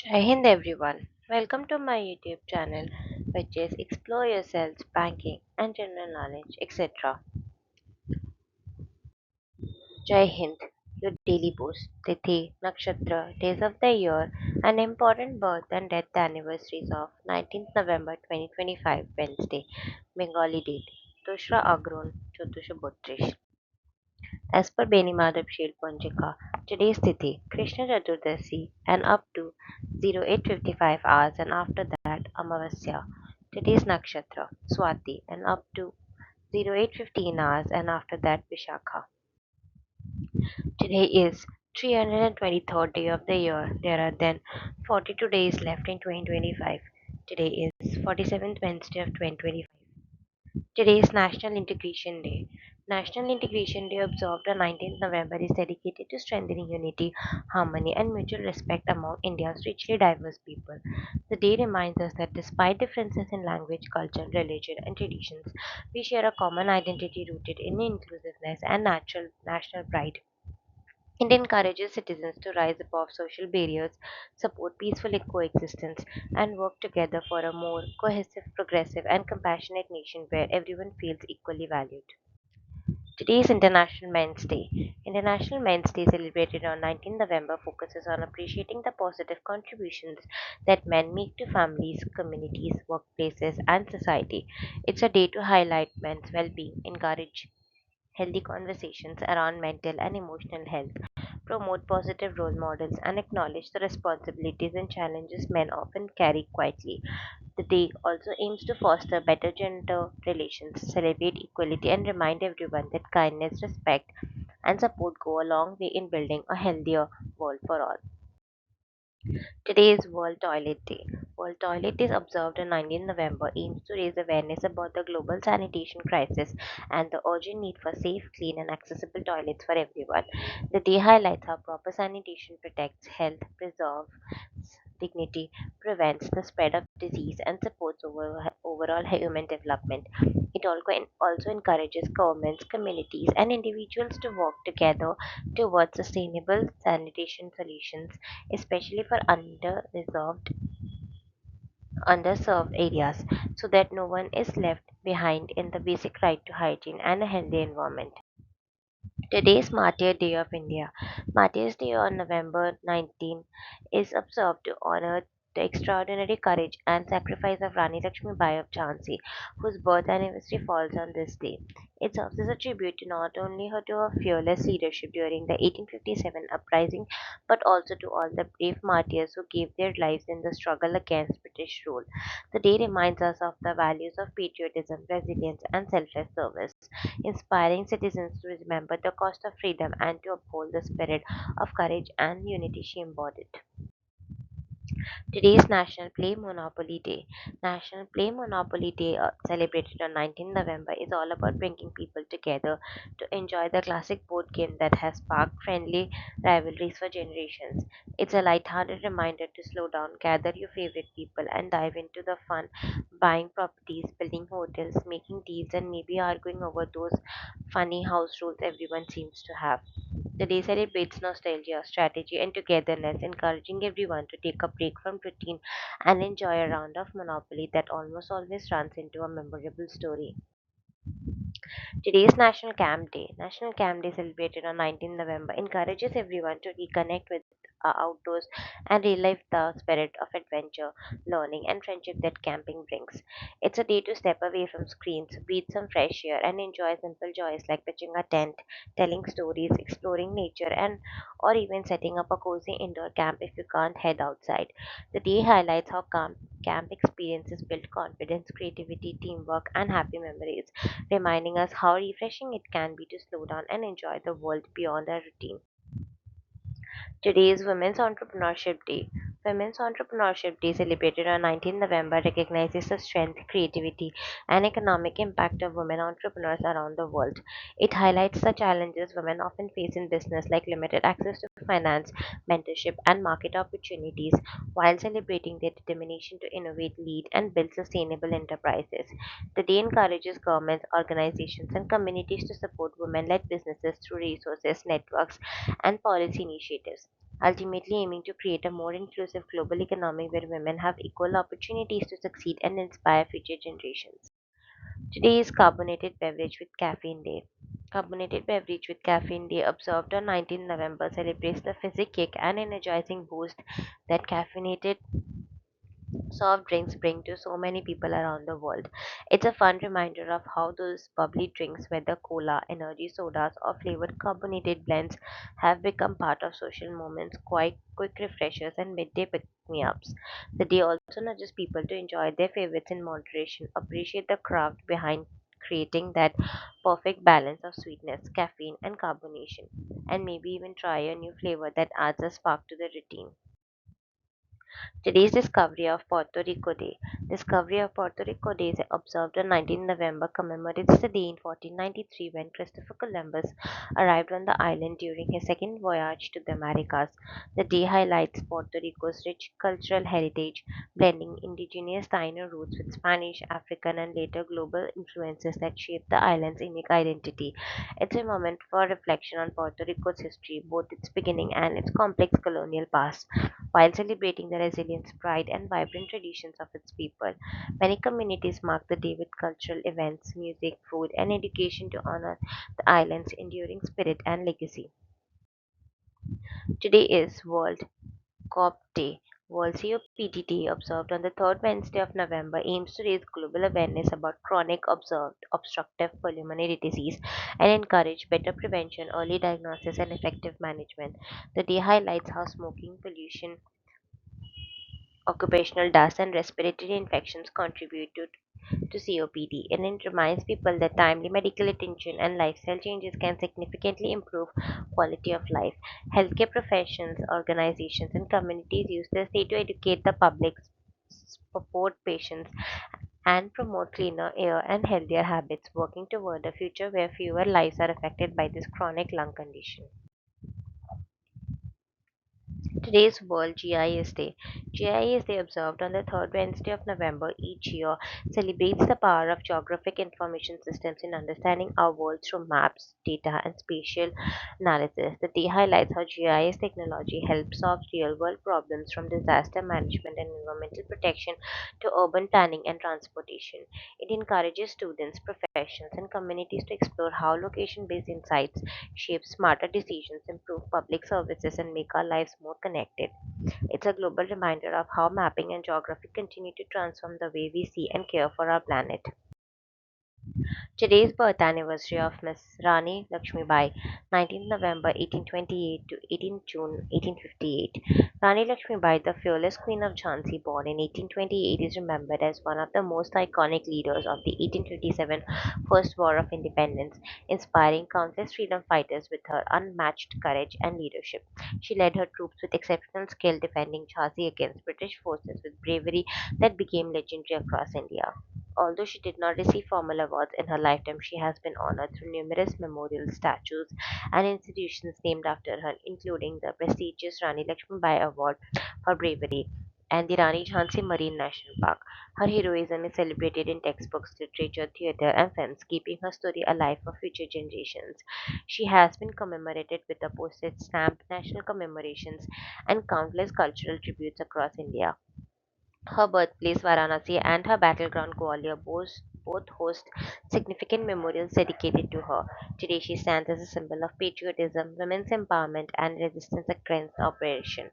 Jai Hind everyone. Welcome to my YouTube channel, which is Explore Yourselves, Banking and General Knowledge, etc. Jai Hind, your daily post, Tithi, Nakshatra, days of the year, and important birth and death anniversaries of 19th November 2025, Wednesday, Bengali date, Tushra Agron, Chotusha Botrish. As per Benimadab Shield Panchika, today's Tithi, Krishna Chaturdasi, and up to 08:55 hours, and after that, Amavasya. Today's Nakshatra, Swati, and up to 08:15 hours, and after that, Vishakha. Today is 323rd day of the year. There are then 42 days left in 2025. Today is 47th Wednesday of 2025. Today is National Integration Day. National Integration Day, observed on 19th November, is dedicated to strengthening unity, harmony, and mutual respect among India's richly diverse people. The day reminds us that despite differences in language, culture, religion, and traditions, we share a common identity rooted in inclusiveness and natural national pride. It encourages citizens to rise above social barriers, support peaceful coexistence, and work together for a more cohesive, progressive, and compassionate nation where everyone feels equally valued. Today is International Men's Day. International Men's Day, celebrated on 19 November, focuses on appreciating the positive contributions that men make to families, communities, workplaces, and society. It's a day to highlight men's well being, encourage healthy conversations around mental and emotional health, promote positive role models, and acknowledge the responsibilities and challenges men often carry quietly. The day also aims to foster better gender relations, celebrate equality, and remind everyone that kindness, respect, and support go a long way in building a healthier world for all. Today is World Toilet Day. World Toilet Day is observed on 19 November, aims to raise awareness about the global sanitation crisis and the urgent need for safe, clean, and accessible toilets for everyone. The day highlights how proper sanitation protects health, preserves dignity, prevents the spread of disease, and supports overall human development. It also encourages governments, communities, and individuals to work together towards sustainable sanitation solutions, especially for underserved areas, so that no one is left behind in the basic right to hygiene and a healthy environment. Today is Martyr Day of India. Martyrs Day on November 19 is observed to honor the extraordinary courage and sacrifice of Rani Lakshmibai of Jhansi, whose birth anniversary falls on this day. It serves as a tribute to not only to her fearless leadership during the 1857 uprising, but also to all the brave martyrs who gave their lives in the struggle against British rule. The day reminds us of the values of patriotism, resilience, and selfless service, inspiring citizens to remember the cost of freedom and to uphold the spirit of courage and unity she embodied. Today is National Play Monopoly Day. National Play Monopoly Day, celebrated on 19 November, is all about bringing people together to enjoy the classic board game that has sparked friendly rivalries for generations. It's a light-hearted reminder to slow down, gather your favorite people, and dive into the fun, buying properties, building hotels, making deals, and maybe arguing over those funny house rules everyone seems to have. The day celebrates nostalgia, strategy, and togetherness, encouraging everyone to take a break from routine and enjoy a round of Monopoly that almost always runs into a memorable story. Today is National Camp Day. National Camp Day, celebrated on 19 November, encourages everyone to reconnect with outdoors and relive the spirit of adventure, learning, and friendship that camping brings. It's a day to step away from screens, breathe some fresh air, and enjoy simple joys like pitching a tent, telling stories, exploring nature, and or even setting up a cozy indoor camp if you can't head outside. The day highlights how camp experiences build confidence, creativity, teamwork, and happy memories, reminding us how refreshing it can be to slow down and enjoy the world beyond our routine. Today is Women's Entrepreneurship Day. Women's Entrepreneurship Day, celebrated on 19 November, recognizes the strength, creativity, and economic impact of women entrepreneurs around the world. It highlights the challenges women often face in business, like limited access to finance, mentorship, and market opportunities, while celebrating their determination to innovate, lead, and build sustainable enterprises. The day encourages governments, organizations, and communities to support women led businesses through resources, networks, and policy initiatives. ultimately aiming to create a more inclusive global economy where women have equal opportunities to succeed and inspire future generations. Today is Carbonated Beverage with Caffeine Day. Carbonated Beverage with Caffeine Day, observed on 19 November, celebrates the physic kick and energizing boost that caffeinated soft drinks bring to so many people around the world. It's a fun reminder of how those bubbly drinks, whether cola, energy sodas, or flavored carbonated blends, have become part of social moments, quite quick refreshers and midday pick me ups. The day also nudges people to enjoy their favorites in moderation, appreciate the craft behind creating that perfect balance of sweetness, caffeine, and carbonation, and maybe even try a new flavor that adds a spark to the routine. Today's Discovery of Puerto Rico Day. Discovery of Puerto Rico Day is observed on 19 November, commemorates the day in 1493 when Christopher Columbus arrived on the island during his second voyage to the Americas. The day highlights Puerto Rico's rich cultural heritage, blending indigenous Taino roots with Spanish, African, and later global influences that shaped the island's unique identity. It's a moment for reflection on Puerto Rico's history, both its beginning and its complex colonial past, while celebrating the resilience, pride, and vibrant traditions of its people. Many communities mark the day with cultural events, music, food, and education to honor the island's enduring spirit and legacy. Today is World COP Day. World COPD Day, observed on the third Wednesday of November, aims to raise global awareness about chronic obstructive pulmonary disease and encourage better prevention, early diagnosis, and effective management. The day highlights how smoking, pollution, occupational dust, and respiratory infections contribute to COPD, and it reminds people that timely medical attention and lifestyle changes can significantly improve quality of life. Healthcare professions, organizations, and communities use this day to educate the public, support patients, and promote cleaner air and healthier habits, working toward a future where fewer lives are affected by this chronic lung condition. Today's World GIS Day. GIS Day, observed on the third Wednesday of November each year, celebrates the power of geographic information systems in understanding our world through maps, data, and spatial analysis. The day highlights how GIS technology helps solve real world problems from disaster management and environmental protection to urban planning and transportation. It encourages students, professions, and communities to explore how location based insights shape smarter decisions, improve public services, and make our lives more connected. It's a global reminder of how mapping and geography continue to transform the way we see and care for our planet. Today's birth anniversary of Miss Rani Lakshmibai, 19th November 1828 to 18th June 1858. Rani Lakshmibai, the fearless Queen of Jhansi, born in 1828, is remembered as one of the most iconic leaders of the 1857 First War of Independence, inspiring countless freedom fighters with her unmatched courage and leadership. She led her troops with exceptional skill, defending Jhansi against British forces with bravery that became legendary across India. Although she did not receive formal awards in her lifetime, she has been honored through numerous memorials, statues, and institutions named after her, including the prestigious Rani Lakshmibai Award for Bravery and the Rani Jhansi Marine National Park. Her heroism is celebrated in textbooks, literature, theatre, and films, keeping her story alive for future generations. She has been commemorated with a postage stamp, national commemorations, and countless cultural tributes across India. Her birthplace, Varanasi, and her battleground, Gwalior, both host significant memorials dedicated to her. Today, she stands as a symbol of patriotism, women's empowerment, and resistance against oppression.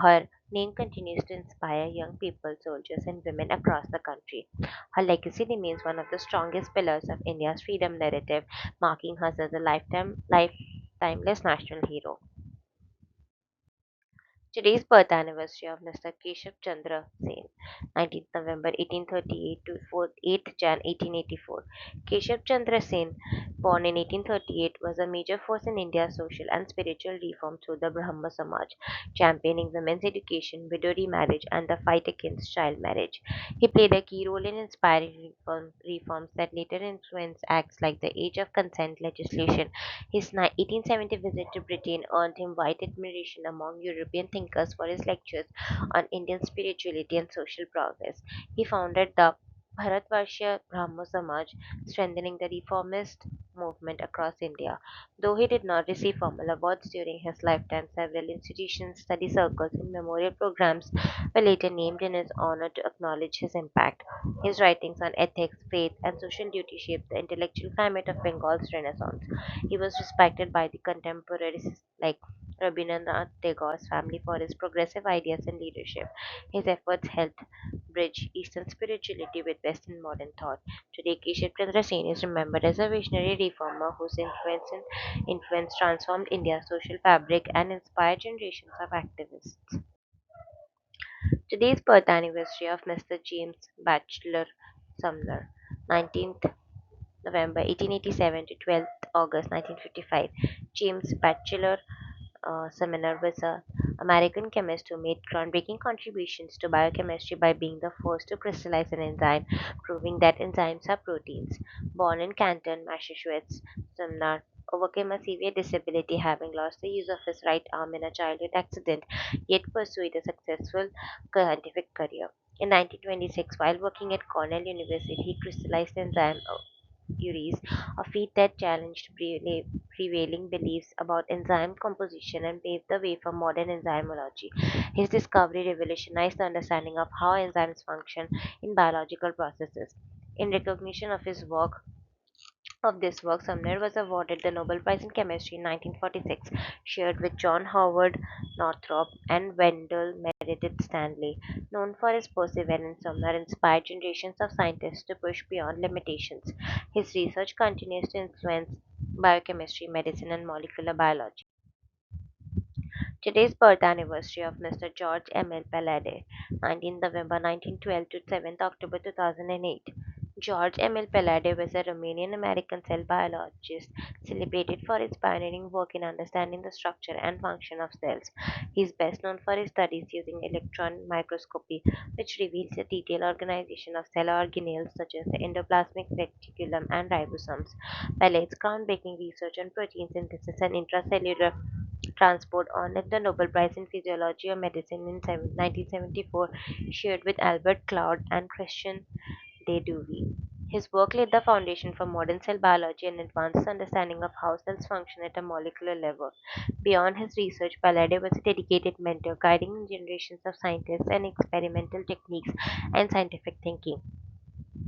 Her name continues to inspire young people, soldiers, and women across the country. Her legacy remains one of the strongest pillars of India's freedom narrative, marking her as a timeless national hero. Today's birth anniversary of Mr. Keshav Chandra Sen, 19th November 1838 to 8th Jan 1884. Keshav Chandra Sen, born in 1838, was a major force in India's social and spiritual reform through the Brahma Samaj, championing women's education, widow remarriage, and the fight against child marriage. He played a key role in inspiring reforms that later influenced acts like the Age of Consent legislation. His 1870 visit to Britain earned him wide admiration among European thinkers for his lectures on Indian spirituality and social progress. He founded the Bharatvarsha Brahmo Samaj, strengthening the reformist movement across India. Though he did not receive formal awards during his lifetime, several institutions, study circles, and memorial programs were later named in his honor to acknowledge his impact. His writings on ethics, faith, and social duty shaped the intellectual climate of Bengal's Renaissance. He was respected by the contemporaries like Rabindranath Tagore's family for his progressive ideas and leadership. His efforts helped bridge Eastern spirituality with Western modern thought. Today, Keshav Chandra Sen is remembered as a visionary reformer whose influence transformed India's social fabric and inspired generations of activists. Today's birth anniversary of Mr. James Batchelor Sumner, 19th November 1887 to 12th August 1955. James Batchelor Sumner was an American chemist who made groundbreaking contributions to biochemistry by being the first to crystallize an enzyme, proving that enzymes are proteins. Born in Canton, Massachusetts, Sumner overcame a severe disability, having lost the use of his right arm in a childhood accident, yet pursued a successful scientific career. In 1926, while working at Cornell University, he crystallized the enzyme urease, a feat that challenged prevailing beliefs about enzyme composition and paved the way for modern enzymology. His discovery revolutionized the understanding of how enzymes function in biological processes. In recognition of this work, Sumner was awarded the Nobel Prize in Chemistry in 1946, shared with John Howard Northrop and Wendell Meredith Stanley. Known for his perseverance, Sumner inspired generations of scientists to push beyond limitations. His research continues to influence biochemistry, medicine, and molecular biology. Today's birth anniversary of Mr. George Emil Palade, 19th November 1912 to 7th October 2008. George Emil Palade was a Romanian American cell biologist celebrated for his pioneering work in understanding the structure and function of cells. He is best known for his studies using electron microscopy, which reveals the detailed organization of cell organelles such as the endoplasmic reticulum and ribosomes. Palade's groundbreaking research on protein synthesis and intracellular transport honored the Nobel Prize in Physiology or Medicine in 1974, shared with Albert Cloud and Christian de Duve. His work laid the foundation for modern cell biology and advanced understanding of how cells function at a molecular level. Beyond his research, Palade was a dedicated mentor, guiding generations of scientists and experimental techniques and scientific thinking.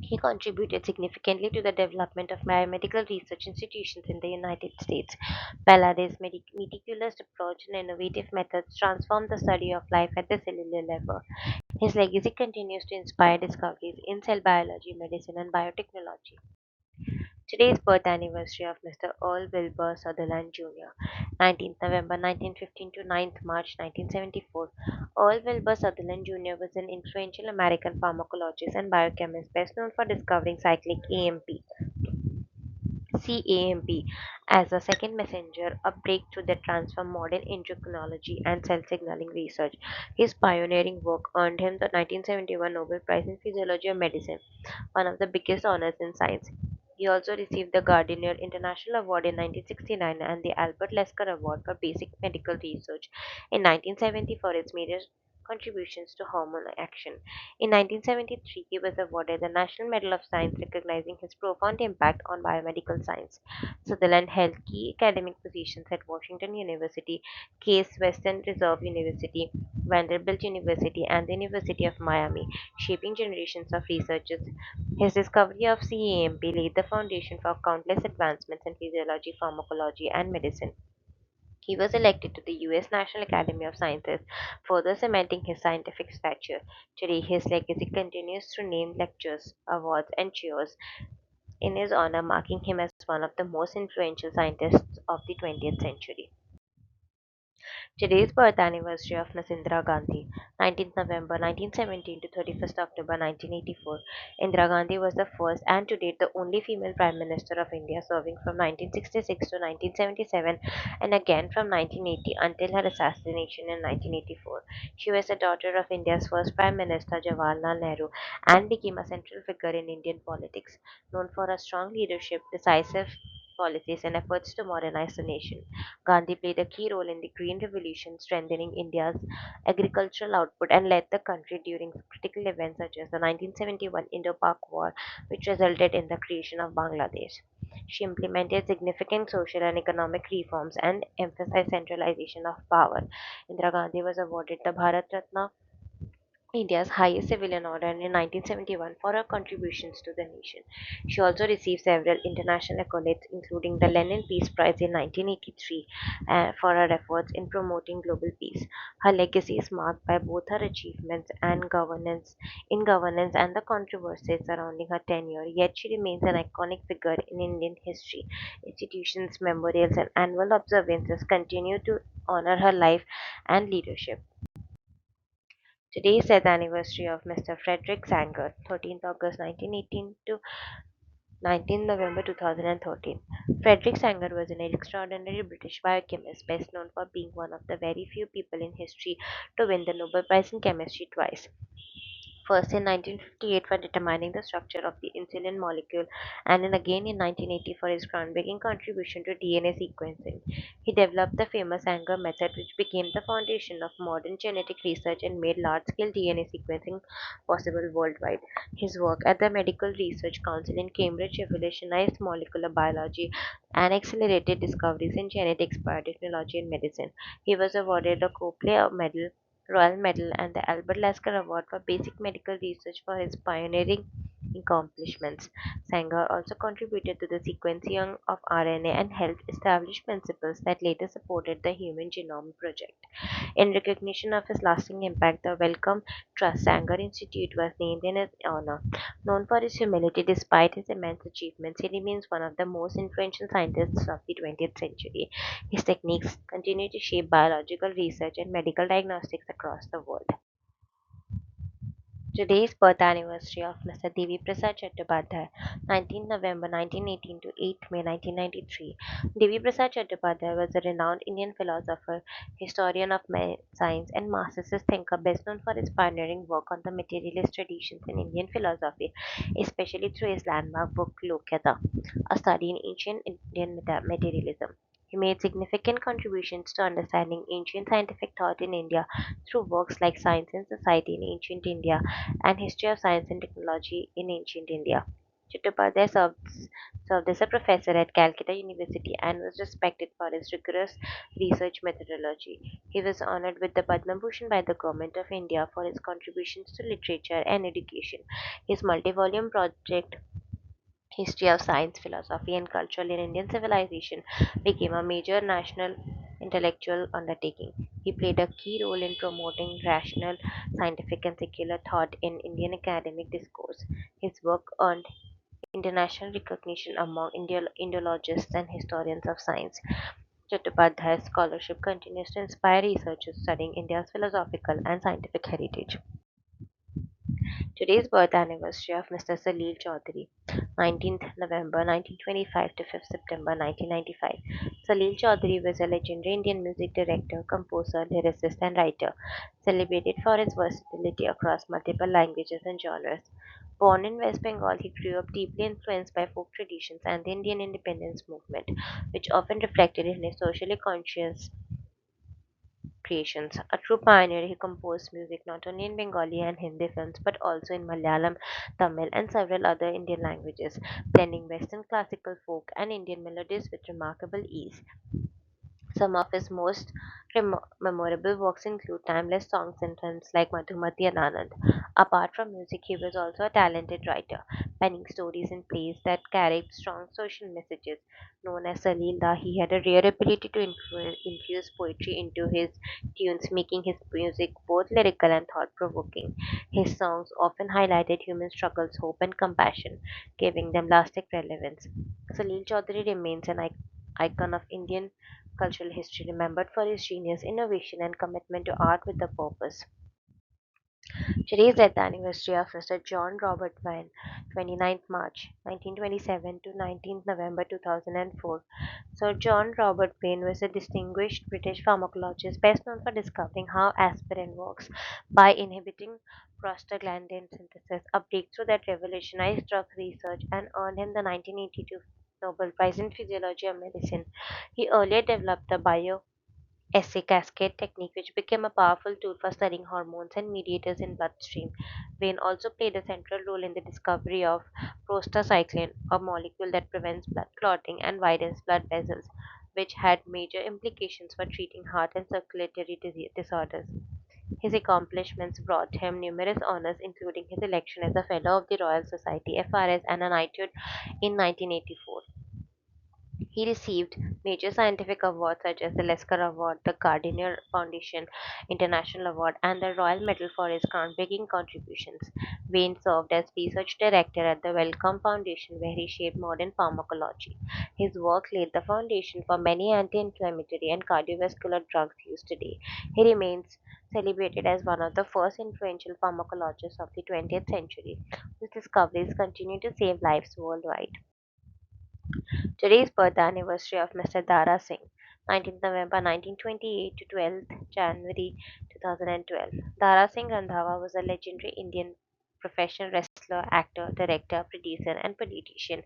He contributed significantly to the development of biomedical research institutions in the United States. Pallady's meticulous approach and innovative methods transformed the study of life at the cellular level. His legacy continues to inspire discoveries in cell biology, medicine, and biotechnology. Today's birth anniversary of Mr. Earl Wilbur Sutherland Jr., 19th November 1915 to 9th March 1974. Earl Wilbur Sutherland Jr. was an influential American pharmacologist and biochemist best known for discovering cyclic CAMP as a second messenger, a breakthrough that transformed modern endocrinology and cell signaling research. His pioneering work earned him the 1971 Nobel Prize in Physiology or Medicine, one of the biggest honors in science. He also received the Gardiner International Award in 1969 and the Albert Lesker Award for Basic Medical Research in 1970 for his major contributions to hormone action. In 1973, he was awarded the National Medal of Science, recognizing his profound impact on biomedical science. Sutherland held key academic positions at Washington University, Case Western Reserve University, Vanderbilt University, and the University of Miami, shaping generations of researchers. His discovery of CAMP laid the foundation for countless advancements in physiology, pharmacology, and medicine. He was elected to the U.S. National Academy of Sciences, further cementing his scientific stature. Today, his legacy continues through named lectures, awards, and cheers in his honor, marking him as one of the most influential scientists of the 20th century. Today's birth anniversary of Ms. Indira Gandhi, 19th November 1917 to 31st October 1984. Indira Gandhi was the first and to date the only female Prime Minister of India, serving from 1966 to 1977 and again from 1980 until her assassination in 1984. She was the daughter of India's first Prime Minister Jawaharlal Nehru and became a central figure in Indian politics, known for her strong leadership, decisive policies, and efforts to modernize the nation. Gandhi played a key role in the Green Revolution, strengthening India's agricultural output, and led the country during critical events such as the 1971 Indo-Pak War, which resulted in the creation of Bangladesh. She implemented significant social and economic reforms and emphasized centralization of power. Indira Gandhi was awarded the Bharat Ratna, India's highest civilian order, in 1971 for her contributions to the nation. She also received several international accolades, including the Lenin Peace Prize in 1983 for her efforts in promoting global peace. Her legacy is marked by both her achievements and governance and the controversies surrounding her tenure, yet she remains an iconic figure in Indian history. Institutions, memorials, and annual observances continue to honor her life and leadership. Today is the anniversary of Mr. Frederick Sanger, 13th August 1918 to 19th November 2013. Frederick Sanger was an extraordinary British biochemist, best known for being one of the very few people in history to win the Nobel Prize in Chemistry twice. First in 1958 for determining the structure of the insulin molecule, and then again in 1980 for his groundbreaking contribution to DNA sequencing. He developed the famous Sanger method, which became the foundation of modern genetic research and made large scale DNA sequencing possible worldwide. His work at the Medical Research Council in Cambridge revolutionized molecular biology and accelerated discoveries in genetics, biotechnology, and medicine. He was awarded the Copley Medal, Royal Medal, and the Albert Lasker Award for Basic Medical Research for his pioneering accomplishments. Sanger also contributed to the sequencing of RNA and helped establish principles that later supported the Human Genome Project. In recognition of his lasting impact, the Wellcome Trust Sanger Institute was named in his honor. Known for his humility despite his immense achievements, he remains one of the most influential scientists of the 20th century. His techniques continue to shape biological research and medical diagnostics across the world. Today's birth anniversary of Mr. Devi Prasad Chattopadhyay, 19th November 1918 to 8th May 1993. Devi Prasad Chattopadhyay was a renowned Indian philosopher, historian of science, and Marxist thinker best known for his pioneering work on the materialist traditions in Indian philosophy, especially through his landmark book Lokyata, a study in ancient Indian materialism. He made significant contributions to understanding ancient scientific thought in India through works like Science and Society in Ancient India and History of Science and Technology in Ancient India. Chattopadhyay served as a professor at Calcutta University and was respected for his rigorous research methodology. He was honored with the Padma Bhushan by the Government of India for his contributions to literature and education. His multi-volume project History of Science, Philosophy, and Culture in Indian Civilization became a major national intellectual undertaking. He played a key role in promoting rational, scientific, and secular thought in Indian academic discourse. His work earned international recognition among Indologists and historians of science. Chattopadhyay's scholarship continues to inspire researchers studying India's philosophical and scientific heritage. Today's birth anniversary of Mr. Salil Chaudhary, 19th November 1925 to 5th September 1995. Salil Chaudhary was a legendary Indian music director, composer, lyricist, and writer, celebrated for his versatility across multiple languages and genres. Born in West Bengal, he grew up deeply influenced by folk traditions and the Indian independence movement, which often reflected in his socially conscious creations. A true pioneer, he composed music not only in Bengali and Hindi films but also in Malayalam, Tamil, and several other Indian languages, blending Western classical folk and Indian melodies with remarkable ease. Some of his most memorable works include timeless songs in films like Madhumati and Anand. Apart from music, he was also a talented writer, penning stories in plays that carried strong social messages. Known as Salila, he had a rare ability to infuse poetry into his tunes, making his music both lyrical and thought provoking. His songs often highlighted human struggles, hope, and compassion, giving them lasting relevance. Salil Chaudhary remains an icon of Indian cultural history, remembered for his genius, innovation, and commitment to art with a purpose. Today is the anniversary of Mr. John Robert Wayne, 29th March 1927 to 19th November 2004. Sir John Robert Wayne was a distinguished British pharmacologist best known for discovering how aspirin works by inhibiting prostaglandin synthesis, a breakthrough that revolutionized drug research and earned him the 1982 Nobel Prize in Physiology or Medicine. He earlier developed the SA cascade technique, which became a powerful tool for studying hormones and mediators in bloodstream. Vane also played a central role in the discovery of prostacyclin, a molecule that prevents blood clotting and widens blood vessels, which had major implications for treating heart and circulatory disorders. His accomplishments brought him numerous honors, including his election as a Fellow of the Royal Society (FRS) and a knighthood in 1984. He received major scientific awards such as the Lesker Award, the Gardiner Foundation International Award, and the Royal Medal for his groundbreaking contributions. Vane served as research director at the Wellcome Foundation, where he shaped modern pharmacology. His work laid the foundation for many anti-inflammatory and cardiovascular drugs used today. He remains celebrated as one of the first influential pharmacologists of the 20th century, whose discoveries continue to save lives worldwide. Today's birth anniversary of Mr. Dara Singh, 19th November 1928 to 12th January 2012. Dara Singh Randhawa was a legendary Indian professional wrestler, actor, director, producer, and politician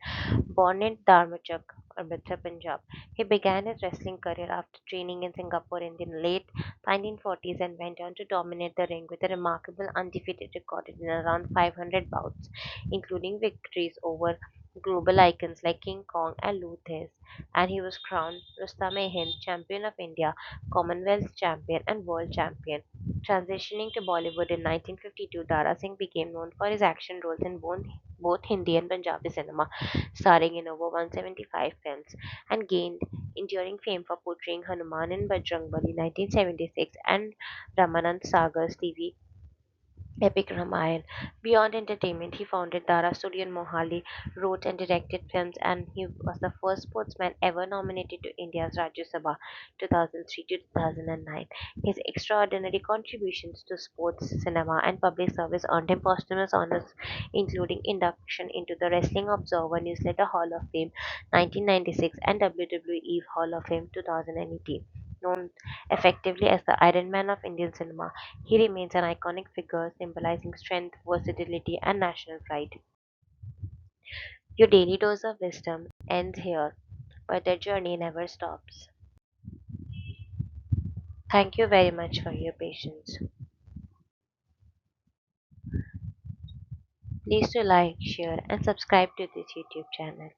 born in Dharmachak, Amritsar, Punjab. He began his wrestling career after training in Singapore in the late 1940s and went on to dominate the ring with a remarkable undefeated record in around 500 bouts, including victories over global icons like King Kong and Luthes, and he was crowned Rustam-e-Hind Champion of India, Commonwealth Champion, and World Champion. Transitioning to Bollywood in 1952, Dara Singh became known for his action roles in both Hindi and Punjabi cinema, starring in over 175 films, and gained enduring fame for portraying Hanuman in Bajrangbali 1976 and Ramanand Sagar's TV Epic Ramayan. Beyond entertainment, he founded Dara Studio in Mohali, wrote and directed films, and he was the first sportsman ever nominated to India's Rajya Sabha 2003 to 2009. His extraordinary contributions to sports, cinema, and public service earned him posthumous honors, including induction into the Wrestling Observer Newsletter Hall of Fame 1996 and WWE Hall of Fame 2018. Known effectively as the Iron Man of Indian cinema, he remains an iconic figure symbolizing strength, versatility, and national pride. Your daily dose of wisdom ends here, but the journey never stops. Thank you very much for your patience. Please do like, share, and subscribe to this YouTube channel.